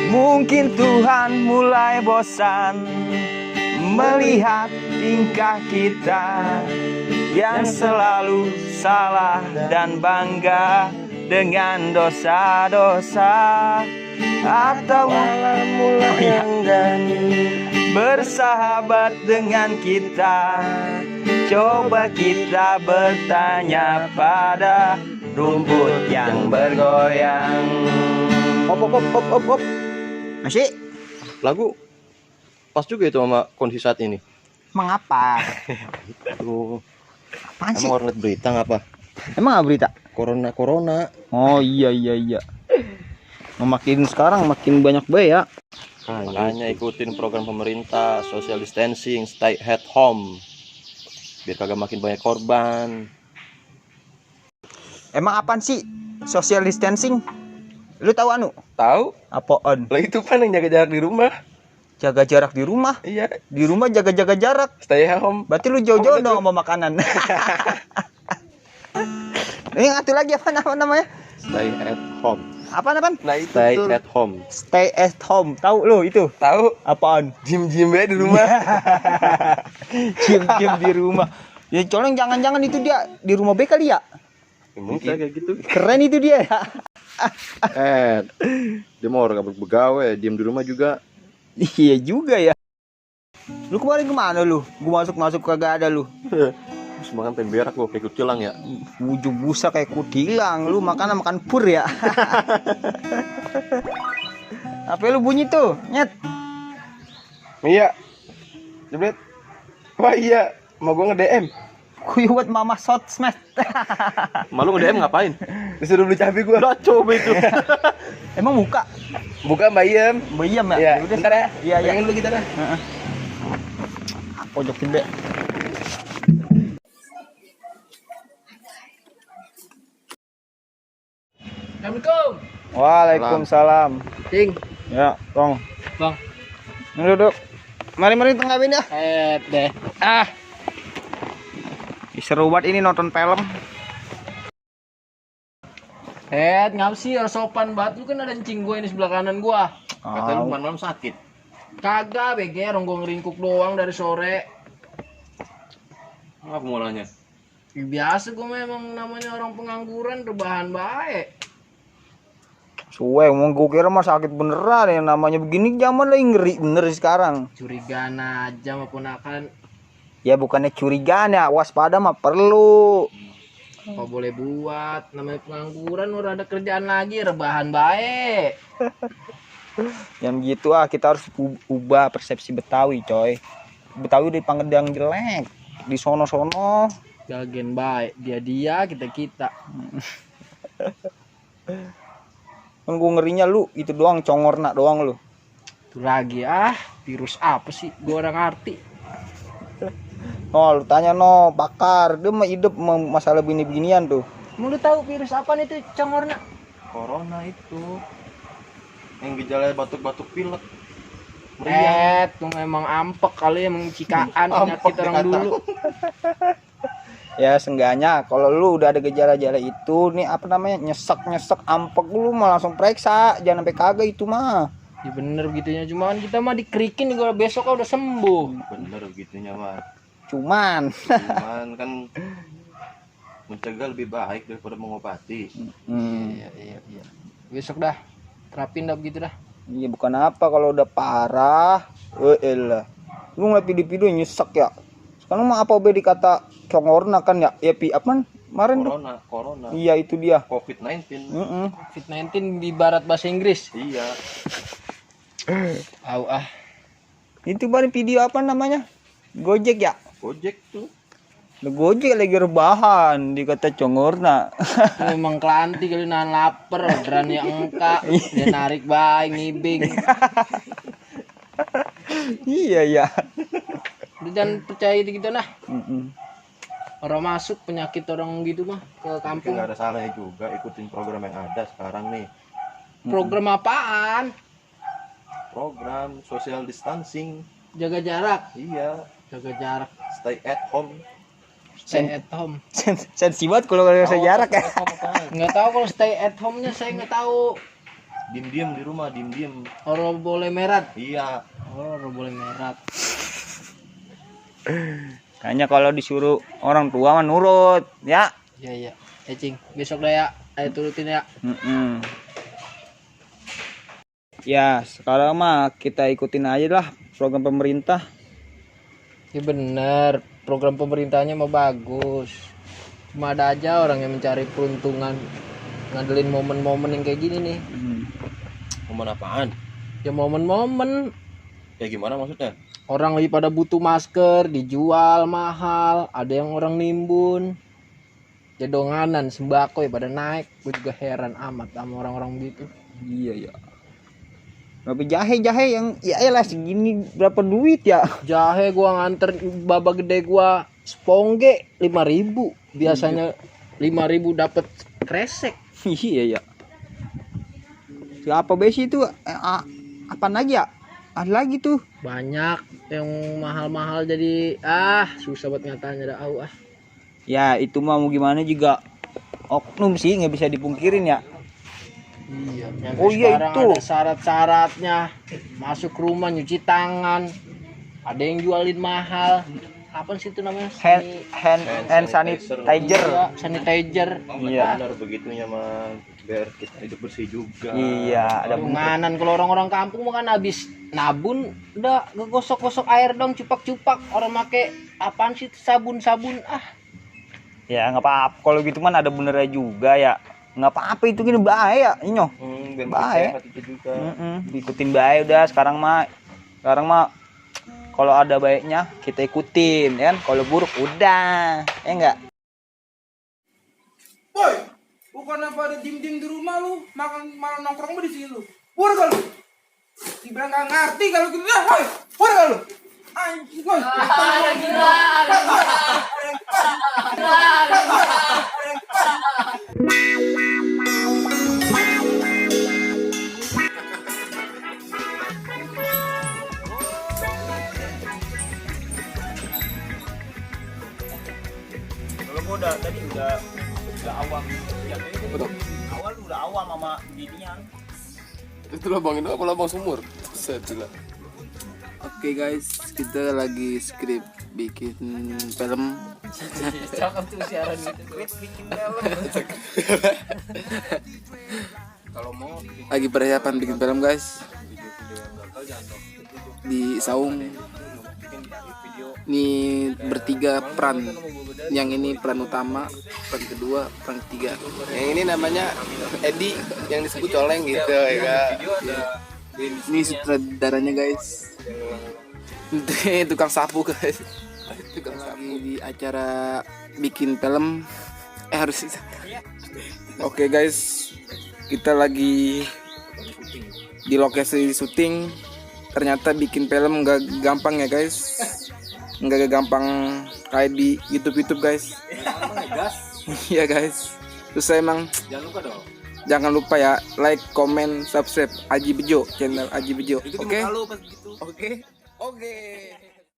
Mungkin Tuhan mulai bosan melihat tingkah kita yang selalu salah dan bangga dengan dosa-dosa, atau malah mulai enggan bersahabat dengan kita. Coba kita bertanya pada rumput yang bergoyang. Hop. Masih? Lagu pas juga itu sama kondisi saat ini. Mengapa? Tuh. Apaan sih? Emang orang liat berita ngapa? Emang nggak berita? Corona. Oh iya. Makin sekarang makin banyak ya. Makanya ikutin program pemerintah, social distancing, stay at home. Biar kagak makin banyak korban. Emang apaan sih social distancing? Lu tahu anu? Tahu? Apaan? Lah itu kan yang jaga jarak di rumah. Jaga jarak di rumah. Iya. Di rumah jaga jarak. Stay at home. Berarti lu jauh-jauh dong sama makanan. Ini satu lagi apa namanya? Stay at home. Apaan? Nah itu stay at home. Stay at home. Tahu lu itu? Tahu? Apaan? Gym di rumah. Gym di rumah. Ya colong jangan-jangan itu dia di rumah B kali ya? Mungkin kayak gitu. Keren itu dia ya. Dia mau orang begawe, diem di rumah juga. Iya juga ya. Lu kemarin kemana lu? Gua masuk kagak ada lu. Terus makan pengen berak gua kayak kutilang ya. Wujud busa kayak kutilang. Lu makan pur ya. Apa lu bunyi tuh? Nyet. Iya. Jebret. Wah iya, mau gua nge-DM. Kuyuwat mama shot smash. Malu nge-DM ngapain? Disuruh beli cabai gua. Lah coba itu. Emang buka? Buka Mbak Iem. Mbak Iem ya? Iya. Udah Bentar ya. Iya. Pengen dulu kita dah. Pojokin deh. Assalamualaikum. Waalaikumsalam. Ting. Ya, Tong. Bang. Duduk. Mari tengahin ya. Deh. Seru banget ini nonton film. Ngapa sih harus sopan banget? Lu kan ada encing gue ini sebelah kanan gua. Kata lu malam sakit. Kagak, BG orang gua ngeringkuk doang dari sore. Apa mulanya? Biasa gua memang namanya orang pengangguran rebahan baik. Suwe, ngomong gue kira mah sakit beneran yang namanya begini zaman lagi ngeri bener sekarang. Curigaan aja sama ponakan. Ya bukannya curigaan ya, waspada mah perlu. Apa boleh buat, namanya pengangguran udah ada kerjaan lagi, rebahan baik. Yang gitu kita harus ubah persepsi Betawi, coy. Betawi di Pangendang jelek, di sono-sono. Gagen baik, dia, kita. Kan gue ngerinya lu, itu doang, congorna doang lu. Itu lagi virus apa sih? Gua orang arti. Lu tanya bakar, dia mah hidup masalah begini-beginian tuh. Mau lu tahu virus apa itu congorna? Corona itu. Yang gejalanya batuk-batuk pilek. Tuh memang ampek kali, emang cikaan penyakit orang dulu. Ya seenggaknya kalau lu udah ada gejala-gejala itu nih apa namanya nyesek ampek lu mah langsung periksa, jangan sampai kagak itu mah. Ya bener begitunya, cuman kita mah dikerikin kalau besok udah sembuh. Bener begitunya mah. Cuman kan mencegah lebih baik daripada mengobati. Iya. Besok dah terapin dah begitu dah. Iya bukan apa kalau udah parah. Elah. Lu ngeliat video-video nyesek ya. Sekarang mah apa be dikata congorna kan ya? Ya apa kemarin Corona. Iya itu dia. COVID-19. COVID-19 di barat bahasa Inggris. Iya. Itu baru video apa namanya? Gojek ya? Gojek tuh. Gojek lagi rebahan dikata congorna. Memang kelanti kali nahan lapar, orderan yang engka, dia narik bayi ngibing. Iya ya. Lu jangan percaya gitu nah. Orang masuk penyakit orang gitu mah ke kampung. Nggak ada salahnya juga ikutin program yang ada sekarang nih. Program apaan? Program social distancing. Jaga jarak. Iya. Jaga jarak. Stay at home. stay at home. Sensi banget kalau sejarah ya. Nggak tahu kalau stay at home-nya saya nggak tahu. Diem-diem di rumah, diem-diem. Orang boleh merat. Iya. Orang boleh merat. Kayaknya kalau disuruh orang tua mah nurut, ya. Iya. Cing, besok dah ya. Ayo turutin ya. Ya, sekarang mah kita ikutin aja lah program pemerintah. Ya bener, program pemerintahnya mah bagus. Cuma ada aja orang yang mencari peruntungan, ngandelin momen-momen yang kayak gini nih. Momen apaan? Ya momen-momen Ya gimana maksudnya? orang lagi pada butuh masker, dijual mahal, ada yang orang nimbun. Ya donganan, sembako ya pada naik. Gue juga heran amat sama orang-orang begitu. Iya ya. Tapi jahe yang ya elah segini berapa duit ya? Jahe gua nganter baba gede gua sepongge 5.000. Biasanya 5.000 dapat kresek. Iya ya. Siapa besi itu apaan lagi ya? Ada lagi tuh. Banyak yang mahal-mahal jadi susah buat ngatanya dah Ya itu mah mau gimana juga oknum sih, nggak bisa dipungkirin ya. Iya. Oh iya Sekarang itu. ada syarat-syaratnya. Masuk rumah nyuci tangan. Ada yang jualin mahal. Apa sih itu namanya? Hand sanitizer. Iya, sanitizer. Iya. Benar begitunya mah. Biar kita hidup bersih juga. Iya, ada Donganan kalau orang-orang kampung mah kan habis nabun udah ngegosok-gosok air dong cupak-cupak. Orang make apaan sih sabun-sabun Ya nggak apa-apa. Kalau gitu man ada benernya juga ya. Nggak apa-apa itu gini bahaya, inyo. Biar Baik. sehat itu juga. Ikutin baik udah sekarang mah kalau ada baiknya kita ikutin ya kan. Kalau buruk udah, ya enggak? Boy, bukan apa ada dim-dim di rumah lu, makan malah nongkrong di sini lu. Pur kalau dibilang gak ngerti kalau gitu dah, boy. Pur kalau. Anjing boy. Kalau gua tadi udah awam ya, awal udah awam sama ginian. Itu lubang itu apa lubang sumur? Setelah. Oke guys, kita lagi skrip bikin film. Cakep tuh siaran gitu. Kalau mau Lagi persiapan bikin film guys. Di Saung. Ini bertiga peran. Yang ini peran utama, peran kedua, peran ketiga. Yang ini namanya Edi, yang disebut Coleng gitu ya. Ini sutradaranya guys. Ini tukang sapu guys. Tukang sapu di acara bikin film. Harus. Oke guys, kita lagi di lokasi syuting. Ternyata bikin film nggak gampang ya guys. Nggak gampang kayak di YouTube guys. Iya guys. Susah emang. Jangan lupa ya, like, comment, subscribe Aji Bejo, channel Aji Bejo. Oke. Oke.